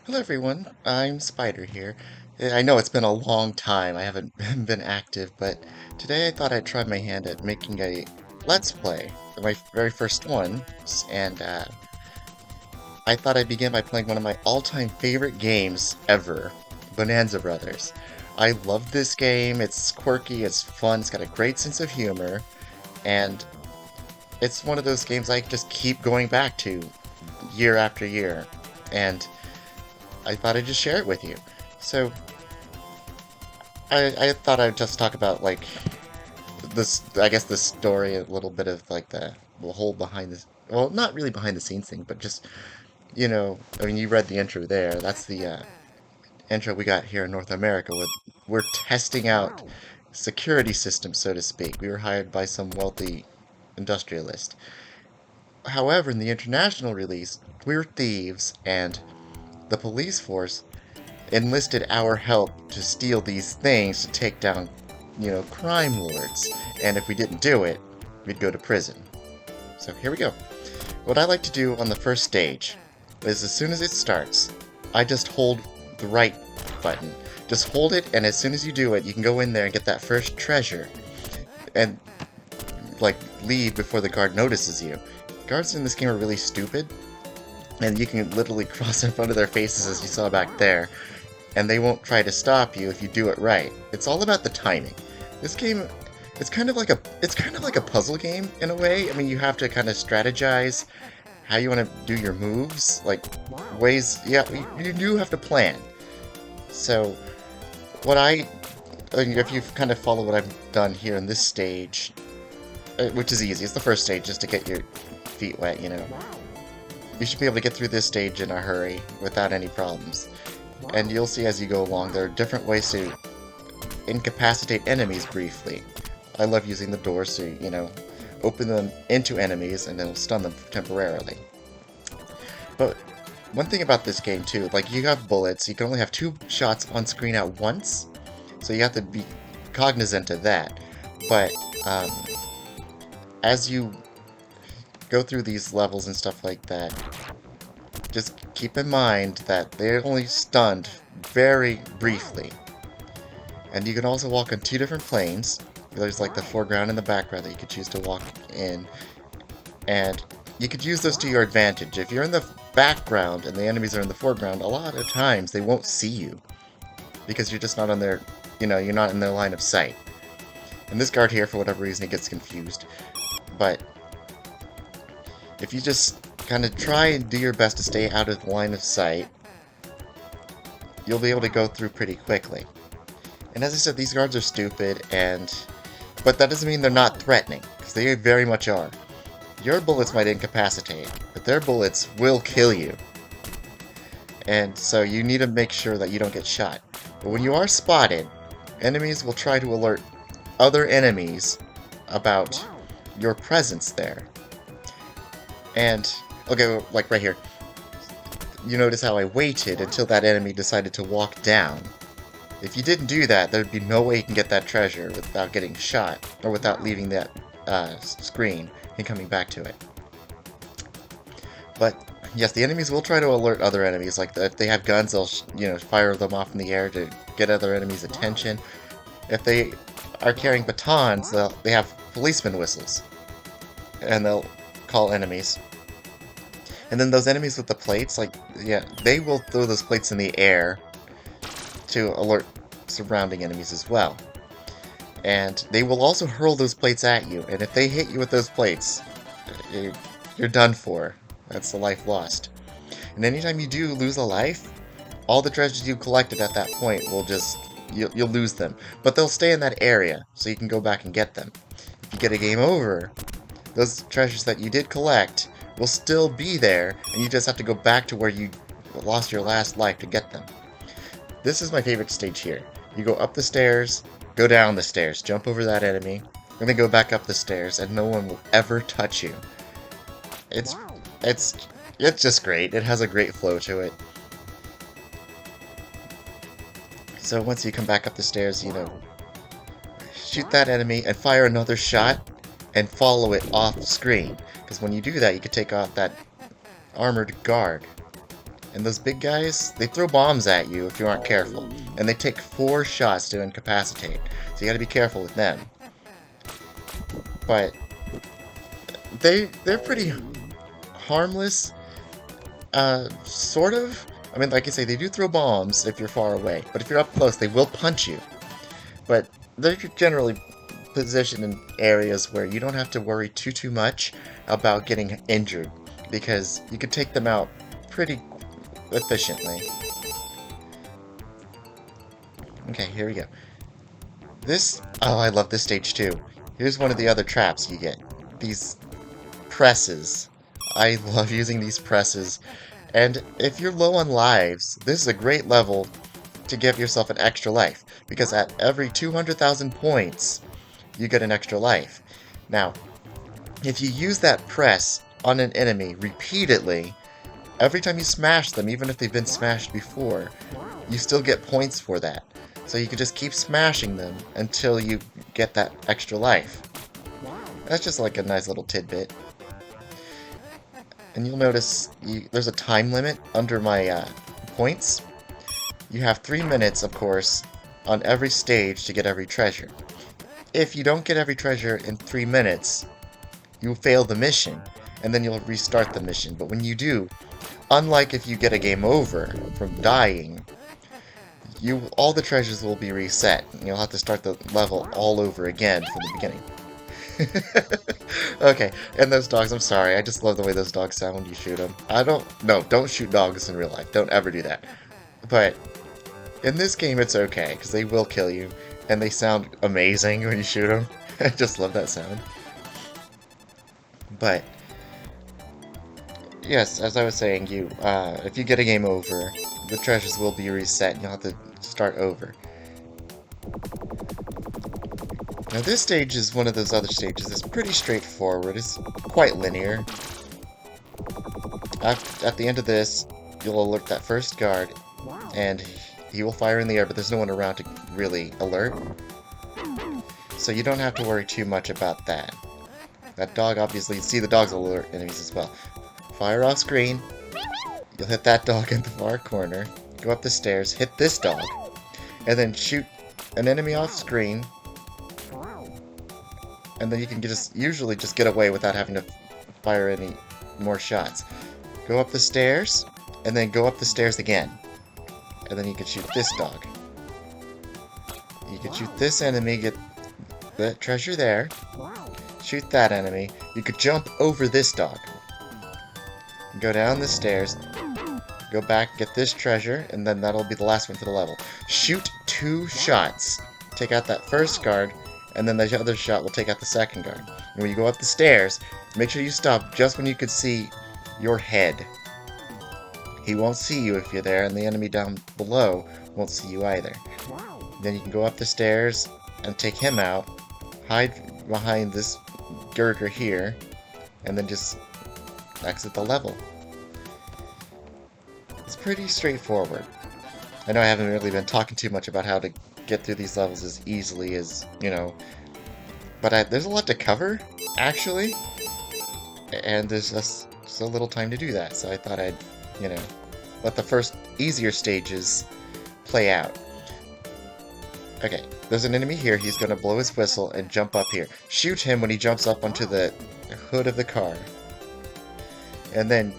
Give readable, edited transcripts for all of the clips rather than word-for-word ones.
Hello everyone, I'm Spider here. I know it's been a long time, I haven't been active, but today I thought I'd try my hand at making a Let's Play, my very first one, and I thought I'd begin by playing one of my all-time favorite games ever, Bonanza Brothers. I love this game, it's quirky, it's fun, it's got a great sense of humor, and it's one of those games I just keep going back to year after year, and I thought I'd just share it with you. So, I thought I'd just talk about, like, this, I guess the story, a little bit of, like, the whole behind the, well, not really behind the scenes thing, but just, I mean, you read the intro there. That's the intro we got here in North America. We're testing out security systems, so to speak. We were hired by some wealthy industrialist. However, in the international release, we're thieves, and the police force enlisted our help to steal these things to take down, crime lords. And if we didn't do it, we'd go to prison. So here we go. What I like to do on the first stage is as soon as it starts, I just hold the right button. Just hold it, and as soon as you do it, you can go in there and get that first treasure. And, like, leave before the guard notices you. Guards in this game are really stupid, and you can literally cross in front of their faces as you saw back there, and they won't try to stop you if you do it right. It's all about the timing. This game, it's kind of like a puzzle game in a way. I mean, you have to kind of strategize how you want to do your moves, like ways. Yeah, you do have to plan. So, if you kind of follow what I've done here in this stage, which is easy, it's the first stage just to get your feet wet, You should be able to get through this stage in a hurry without any problems. And you'll see as you go along, there are different ways to incapacitate enemies briefly. I love using the doors to, open them into enemies and then stun them temporarily. But one thing about this game too, like you have bullets, you can only have 2 shots on screen at once, so you have to be cognizant of that. But as you go through these levels and stuff like that, just keep in mind that they're only stunned very briefly. And you can also walk on 2 different planes. There's like the foreground and the background that you could choose to walk in. And you could use those to your advantage. If you're in the background and the enemies are in the foreground, a lot of times they won't see you. Because you're just not on their, you're not in their line of sight. And this guard here, for whatever reason, he gets confused. But if you just kind of try and do your best to stay out of the line of sight, you'll be able to go through pretty quickly. And as I said, these guards are stupid, but that doesn't mean they're not threatening, because they very much are. Your bullets might incapacitate, but their bullets will kill you. And so you need to make sure that you don't get shot. But when you are spotted, enemies will try to alert other enemies about your presence there. And, okay, like right here, you notice how I waited until that enemy decided to walk down. If you didn't do that, there'd be no way you can get that treasure without getting shot, or without leaving that screen and coming back to it. But, yes, the enemies will try to alert other enemies, like if they have guns, they'll, fire them off in the air to get other enemies' attention. If they are carrying batons, they have policeman whistles, and they'll call enemies. And then those enemies with the plates, they will throw those plates in the air to alert surrounding enemies as well. And they will also hurl those plates at you, and if they hit you with those plates, you're done for. That's the life lost. And anytime you do lose a life, all the treasures you collected at that point will you'll lose them. But they'll stay in that area, so you can go back and get them. If you get a game over, those treasures that you did collect will still be there, and you just have to go back to where you lost your last life to get them. This is my favorite stage here. You go up the stairs, go down the stairs, jump over that enemy, and then go back up the stairs, and no one will ever touch you. It's just great. It has a great flow to it. So once you come back up the stairs, shoot that enemy and fire another shot and follow it off screen. Because when you do that, you can take off that armored guard. And those big guys, they throw bombs at you if you aren't careful. And they take 4 shots to incapacitate. So you gotta be careful with them. But they're pretty harmless. Sort of. I mean, like I say, they do throw bombs if you're far away. But if you're up close, they will punch you. But they're generally positioned in areas where you don't have to worry too much about getting injured. Because you can take them out pretty efficiently. Okay, here we go. Oh, I love this stage too. Here's one of the other traps you get. These presses. I love using these presses. And if you're low on lives, this is a great level to give yourself an extra life. Because at every 200,000 points, you get an extra life. Now, if you use that press on an enemy repeatedly, every time you smash them, even if they've been smashed before, you still get points for that. So you can just keep smashing them until you get that extra life. That's just like a nice little tidbit. And you'll notice there's a time limit under my points. You have 3 minutes, of course, on every stage to get every treasure. If you don't get every treasure in 3 minutes, you'll fail the mission, and then you'll restart the mission. But when you do, unlike if you get a game over from dying, all the treasures will be reset, and you'll have to start the level all over again from the beginning. Okay, and those dogs, I'm sorry, I just love the way those dogs sound when you shoot them. Don't shoot dogs in real life. Don't ever do that. But in this game, it's okay, because they will kill you, and they sound amazing when you shoot them. I just love that sound. But yes, as I was saying, if you get a game over, the treasures will be reset, and you'll have to start over. Now this stage is one of those other stages that's pretty straightforward. It's quite linear. At the end of this, you'll alert that first guard, and he will fire in the air, but there's no one around to really alert. So you don't have to worry too much about that. That dog, obviously, see the dogs will alert enemies as well. Fire off screen. You'll hit that dog in the far corner. Go up the stairs, hit this dog, and then shoot an enemy off screen. And then you can usually just get away without having to fire any more shots. Go up the stairs, and then go up the stairs again. And then you can shoot this dog. You can shoot this enemy, get the treasure there. Shoot that enemy. You could jump over this dog. Go down the stairs. Go back, get this treasure, and then that'll be the last one for the level. Shoot 2 shots. Take out that first guard, and then the other shot will take out the second guard. And when you go up the stairs, make sure you stop just when you can see your head. He won't see you if you're there, and the enemy down below won't see you either. Then you can go up the stairs and take him out, hide behind this girder here, and then just exit the level. It's pretty straightforward. I know I haven't really been talking too much about how to get through these levels as easily as, but there's a lot to cover, actually, and there's just so little time to do that, so I thought I'd, let the first easier stages play out. Okay, there's an enemy here. He's going to blow his whistle and jump up here. Shoot him when he jumps up onto the hood of the car. And then,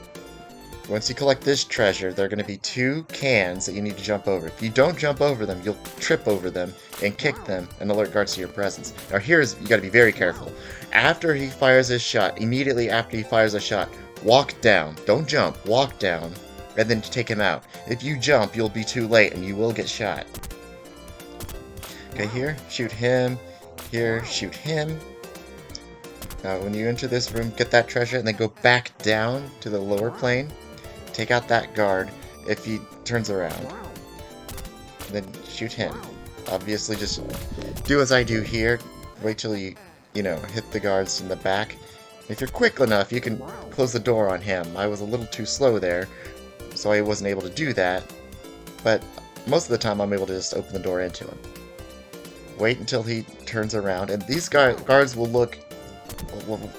once you collect this treasure, there are going to be 2 cans that you need to jump over. If you don't jump over them, you'll trip over them and kick them and alert guards to your presence. Now you got to be very careful. After he fires his shot, immediately after he fires a shot, walk down. Don't jump, walk down, and then take him out. If you jump, you'll be too late and you will get shot. Okay, here, shoot him. Here, shoot him. Now, when you enter this room, get that treasure, and then go back down to the lower plane. Take out that guard if he turns around. And then shoot him. Obviously, just do as I do here. Wait till you, hit the guards in the back. If you're quick enough, you can close the door on him. I was a little too slow there, so I wasn't able to do that. But most of the time, I'm able to just open the door into him. Wait until he turns around, and these guards will look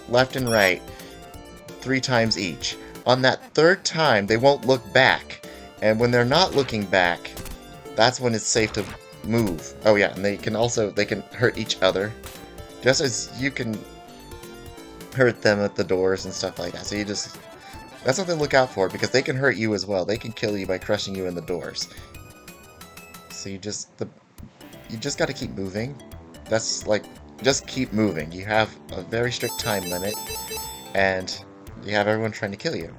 left and right 3 times each. On that 3rd time, they won't look back. And when they're not looking back, that's when it's safe to move. Oh yeah, and they can hurt each other. Just as you can hurt them at the doors and stuff like that. So that's something to look out for, because they can hurt you as well. They can kill you by crushing you in the doors. So you just got to keep moving. That's like, just keep moving. You have a very strict time limit, and you have everyone trying to kill you.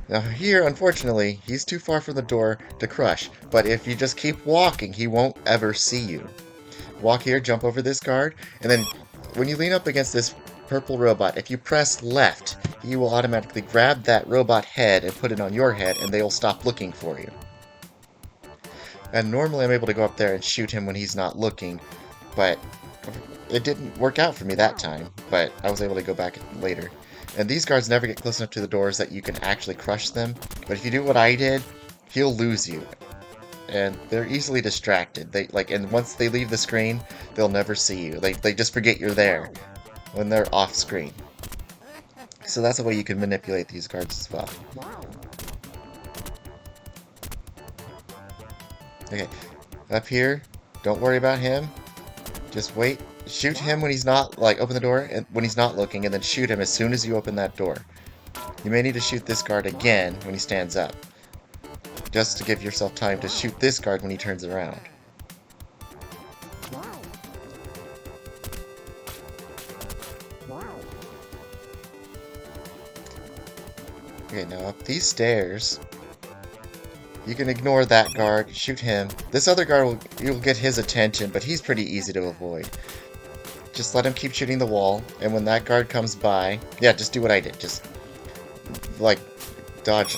Now here, unfortunately, he's too far from the door to crush, but if you just keep walking, he won't ever see you. Walk here, jump over this guard, and then when you lean up against this purple robot, if you press left, he will automatically grab that robot head and put it on your head, and they will stop looking for you. And normally I'm able to go up there and shoot him when he's not looking, but it didn't work out for me that time, but I was able to go back later. And these guards never get close enough to the doors that you can actually crush them, but if you do what I did, he'll lose you. And they're easily distracted. And once they leave the screen, they'll never see you. They just forget you're there when they're off screen. So that's a way you can manipulate these guards as well. Okay, up here, don't worry about him. Just wait. Shoot him when he's not, open the door and when he's not looking, and then shoot him as soon as you open that door. You may need to shoot this guard again when he stands up, just to give yourself time to shoot this guard when he turns around. Okay, now up these stairs, you can ignore that guard, shoot him. This other guard you'll get his attention, but he's pretty easy to avoid. Just let him keep shooting the wall, and when that guard comes by, yeah, just do what I did. Just, dodge,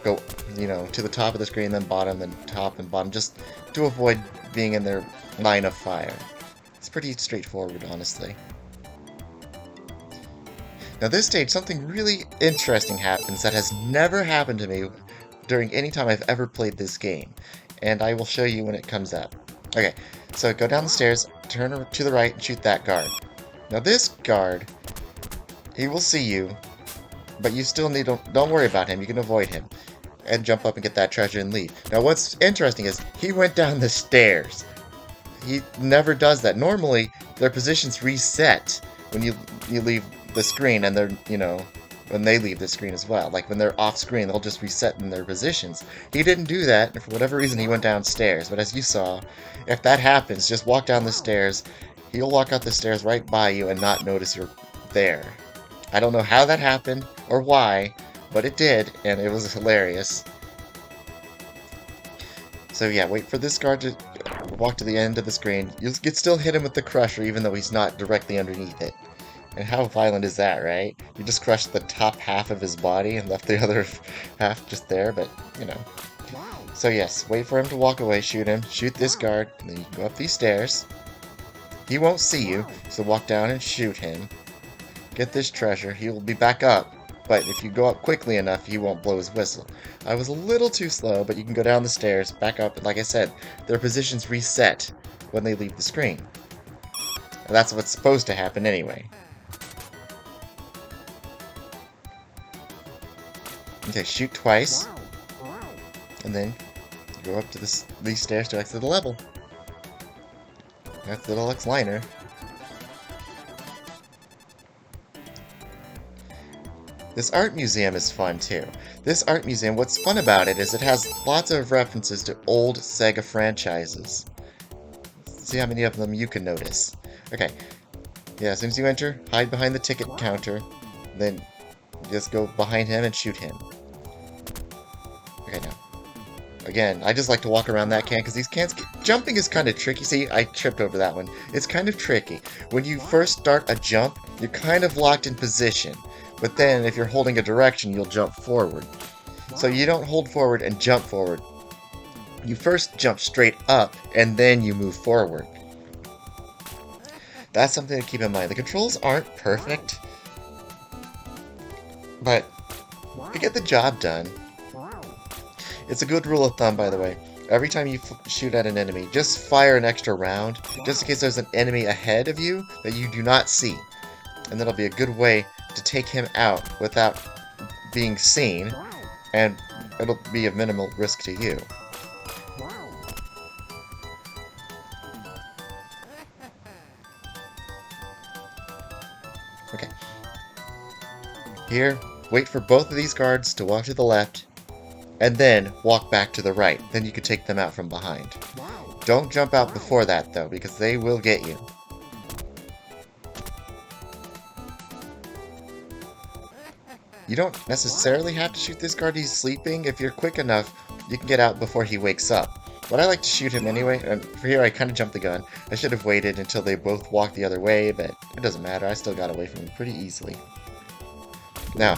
go, to the top of the screen, then bottom, then top and bottom, just to avoid being in their line of fire. It's pretty straightforward, honestly. Now this stage, something really interesting happens that has never happened to me during any time I've ever played this game, and I will show you when it comes up. Okay, so go down the stairs, turn to the right, and shoot that guard. Now this guard, he will see you, but you still don't worry about him, you can avoid him, and jump up and get that treasure and leave. Now what's interesting is, he went down the stairs. He never does that. Normally, their positions reset when you leave the screen, and they're, when they leave the screen as well. Like when they're off screen, they'll just reset in their positions. He didn't do that, and for whatever reason he went downstairs. But as you saw, if that happens, just walk down the stairs. He'll walk out the stairs right by you and not notice you're there. I don't know how that happened or why, but it did, and it was hilarious. So yeah, wait for this guard to walk to the end of the screen. You can still hit him with the crusher even though he's not directly underneath it. And how violent is that, right? You just crushed the top half of his body and left the other half just there, but, So yes, wait for him to walk away, shoot him, shoot this guard, and then you can go up these stairs. He won't see you, so walk down and shoot him. Get this treasure, he will be back up, but if you go up quickly enough, he won't blow his whistle. I was a little too slow, but you can go down the stairs, back up, and like I said, their positions reset when they leave the screen. And that's what's supposed to happen anyway. Okay, shoot twice, and then go up to these stairs to exit the level. That's the deluxe liner. This art museum is fun too. This art museum, what's fun about it is it has lots of references to old Sega franchises. Let's see how many of them you can notice. Okay, yeah, as soon as you enter, hide behind the ticket counter, then just go behind him and shoot him. Okay, now. Again, I just like to walk around that can, because these cans... Jumping is kind of tricky. See, I tripped over that one. It's kind of tricky. When you first start a jump, you're kind of locked in position. But then, if you're holding a direction, you'll jump forward. So you don't hold forward and jump forward. You first jump straight up, and then you move forward. That's something to keep in mind. The controls aren't perfect, but they get the job done. It's a good rule of thumb, by the way. Every time you shoot at an enemy, just fire an extra round, just in case there's an enemy ahead of you that you do not see. And that'll be a good way to take him out without being seen, and it'll be of minimal risk to you. Okay. Here, wait for both of these guards to walk to the left, and then walk back to the right. Then you can take them out from behind. Don't jump out before that, though, because they will get you. You don't necessarily have to shoot this guard, he's sleeping. If you're quick enough, you can get out before he wakes up. But I like to shoot him anyway, and for here I kind of jumped the gun. I should have waited until they both walked the other way, but it doesn't matter, I still got away from him pretty easily. Now,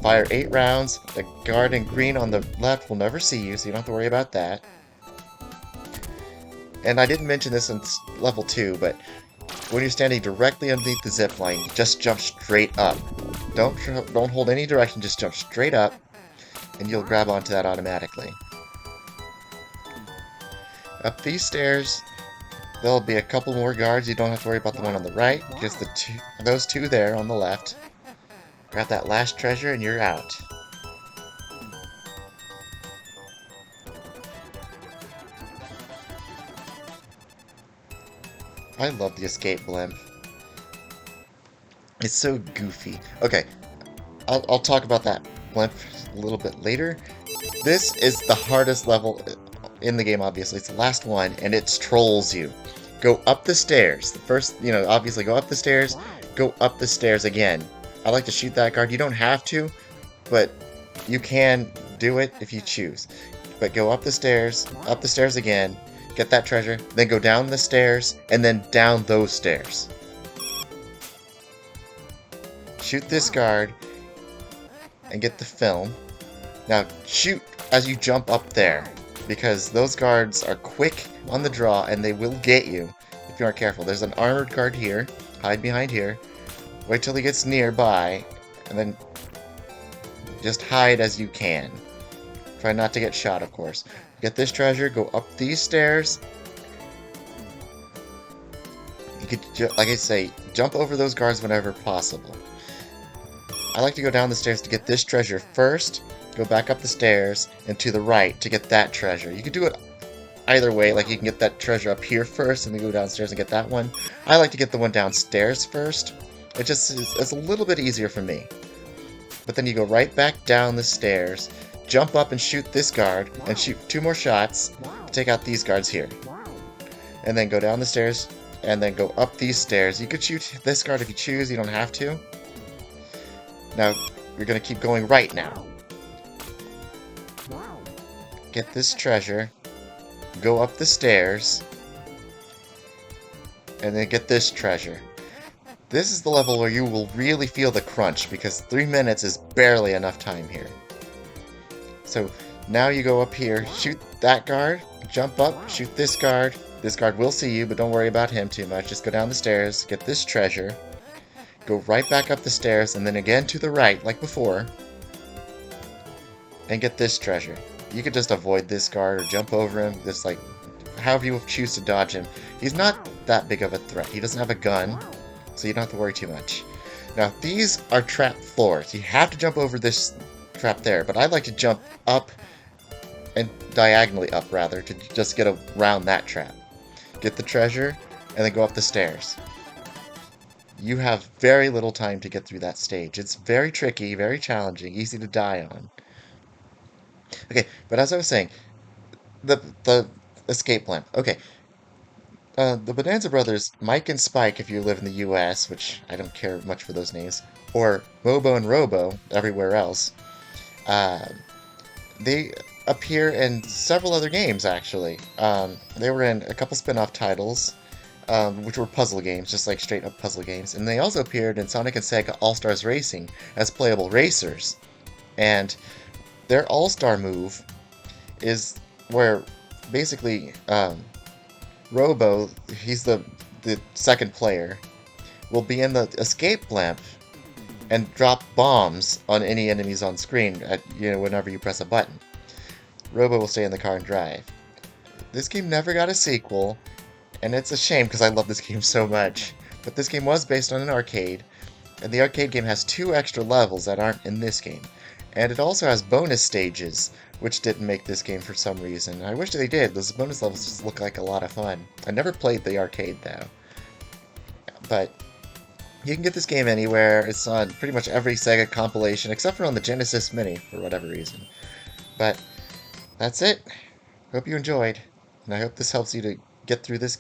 fire 8 rounds. The guard in green on the left will never see you, so you don't have to worry about that. And I didn't mention this in level 2, but when you're standing directly underneath the zip line, just jump straight up. Don't hold any direction, just jump straight up, and you'll grab onto that automatically. Up these stairs, there'll be a couple more guards. You don't have to worry about the one on the right, just those two there on the left. Grab that last treasure and you're out. I love the escape blimp. It's so goofy. Okay, I'll talk about that blimp a little bit later. This is the hardest level in the game, obviously. It's the last one, and it trolls you. Go up the stairs. The first, obviously go up the stairs, go up the stairs again. I like to shoot that guard. You don't have to, but you can do it if you choose. But go up the stairs again, get that treasure, then go down the stairs, and then down those stairs. Shoot this guard, and get the film. Now, shoot as you jump up there, because those guards are quick on the draw, and they will get you if you aren't careful. There's an armored guard here. Hide behind here. Wait till he gets nearby, and then just hide as you can. Try not to get shot, of course. Get this treasure, go up these stairs. You could, like I say, jump over those guards whenever possible. I like to go down the stairs to get this treasure first, go back up the stairs, and to the right to get that treasure. You could do it either way, like you can get that treasure up here first, and then go downstairs and get that one. I like to get the one downstairs first. It's a little bit easier for me. But then you go right back down the stairs, jump up and shoot this guard, and shoot 2 more shots to take out these guards here. And then go down the stairs, and then go up these stairs. You could shoot this guard if you choose, you don't have to. Now, you're going to keep going right now. Get this treasure, go up the stairs, and then get this treasure. This is the level where you will really feel the crunch, because 3 minutes is barely enough time here. So, now you go up here, shoot that guard, jump up, shoot this guard. This guard will see you, but don't worry about him too much. Just go down the stairs, get this treasure, go right back up the stairs, and then again to the right, like before, and get this treasure. You could just avoid this guard or jump over him, just like, however you choose to dodge him. He's not that big of a threat. He doesn't have a gun, so you don't have to worry too much. Now, these are trap floors. You have to jump over this trap there, but I like to jump up, and diagonally up, rather, to just get around that trap. Get the treasure, and then go up the stairs. You have very little time to get through that stage. It's very tricky, very challenging, easy to die on. Okay, but as I was saying, the escape lamp. Okay, the Bonanza brothers, Mike and Spike, if you live in the U.S., which I don't care much for those names, or Mobo and Robo everywhere else, they appear in several other games, actually. They were in a couple spin-off titles, which were puzzle games, just like straight-up puzzle games. And they also appeared in Sonic and Sega All-Stars Racing as playable racers. And their All-Star move is where, basically, Robo, he's the second player, will be in the escape lamp and drop bombs on any enemies on screen whenever you press a button. Robo will stay in the car and drive. This game never got a sequel, and it's a shame because I love this game so much. But this game was based on an arcade, and the arcade game has 2 extra levels that aren't in this game. And it also has bonus stages, which didn't make this game for some reason. I wish they did. Those bonus levels just look like a lot of fun. I never played the arcade, though. But you can get this game anywhere. It's on pretty much every Sega compilation, except for on the Genesis Mini, for whatever reason. But that's it. Hope you enjoyed, and I hope this helps you to get through this game.